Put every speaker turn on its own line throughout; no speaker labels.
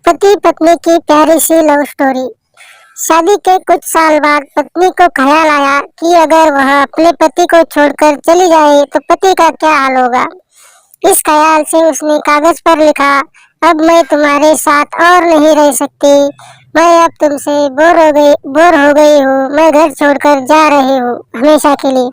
पति पत्नी की प्यारी सी लव स्टोरी। शादी के कुछ साल बाद पत्नी को ख्याल आया कि अगर वह अपने पति को छोड़कर चली जाए तो पति का क्या हाल होगा। इस ख्याल से उसने कागज पर लिखा, अब मैं तुम्हारे साथ और नहीं रह सकती, मैं अब तुमसे बोर हो गई हूँ, मैं घर छोड़कर जा रही हूँ हमेशा के लिए।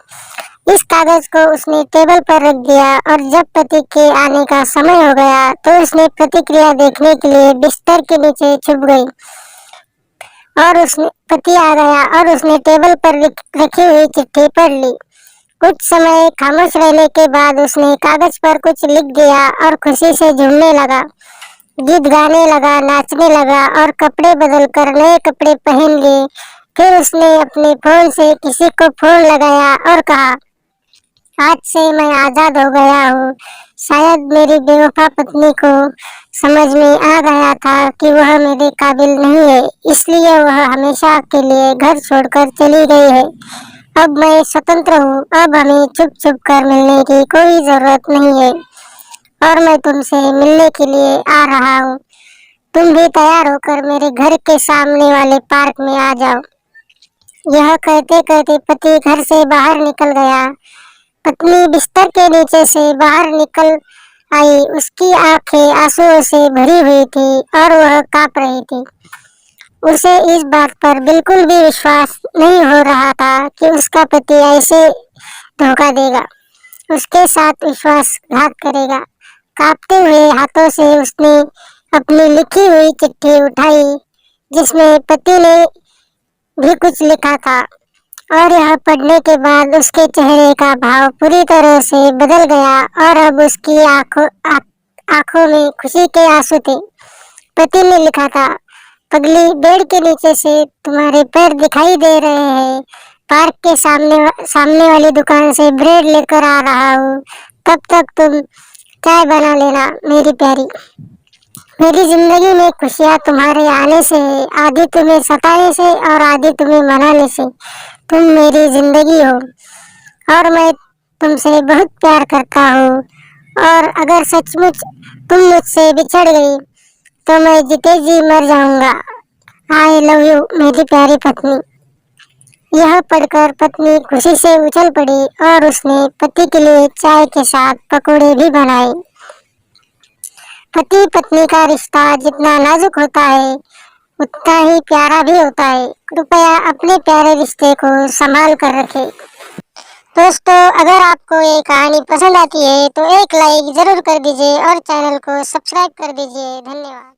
इस कागज को उसने टेबल पर रख दिया और जब पति के आने का समय हो गया तो उसने प्रतिक्रिया देखने के लिए बिस्तर के नीचे छुप गई और उसने पति आ गया और उसने टेबल पर रखी हुई चिट्ठी पढ़ ली। कुछ समय खामोश रहने के बाद उसने कागज पर कुछ लिख दिया और खुशी से झूमने लगा, गीत गाने लगा, नाचने लगा और कपड़े बदल कर नए कपड़े पहन लिए। फिर उसने अपने फोन से किसी को फोन लगाया और कहा, आज से मैं आजाद हो गया हूँ। शायद मेरी बेवफा पत्नी को समझ में आ गया था कि वह मेरे काबिल नहीं है, इसलिए वह हमेशा के लिए घर छोड़कर चली गई है। अब मैं स्वतंत्र हूँ, अब हमें छुप छुप कर मिलने की कोई जरूरत नहीं है और मैं तुमसे मिलने के लिए आ रहा हूँ। तुम भी तैयार होकर मेरे घर के सामने वाले पार्क में आ जाओ। यह कहते कहते पति घर से बाहर निकल गया। पत्नी बिस्तर के नीचे से बाहर निकल आई। उसकी आंखें आंसुओं से भरी हुई थी और वह कांप रही थी। उसे इस बात पर बिल्कुल भी विश्वास नहीं हो रहा था कि उसका पति ऐसे धोखा देगा, उसके साथ विश्वासघात करेगा। कांपते हुए हाथों से उसने अपनी लिखी हुई चिट्ठी उठाई जिसमें पति ने भी कुछ लिखा था और यह पढ़ने के बाद उसके चेहरे का भाव पूरी तरह से बदल गया और अब उसकी आंखों में खुशी के आंसू थे। पति ने लिखा था, पगली, बेड के नीचे से तुम्हारे पैर दिखाई दे रहे हैं। पार्क के सामने वाली दुकान से ब्रेड लेकर आ रहा हूँ, तब तक तुम चाय बना लेना मेरी प्यारी। मेरी जिंदगी में खुशियाँ तुम्हारे आने से है, आधी तुम्हें सताने से और आधी तुम्हें मनाने से। तुम मेरी जिंदगी हो और मैं तुमसे बहुत प्यार करता हूँ और अगर सचमुच तुम मुझसे बिछड़ गई तो मैं जीते जी मर जाऊंगा। आई लव यू मेरी प्यारी पत्नी। यह पढ़कर पत्नी खुशी से उछल पड़ी और उसने पति के लिए चाय के साथ पकौड़े भी बनाए। पति पत्नी का रिश्ता जितना नाजुक होता है उतना ही प्यारा भी होता है। कृपया अपने प्यारे रिश्ते को संभाल कर रखें। दोस्तों, अगर आपको ये कहानी पसंद आती है तो एक लाइक जरूर कर दीजिए और चैनल को सब्सक्राइब कर दीजिए। धन्यवाद।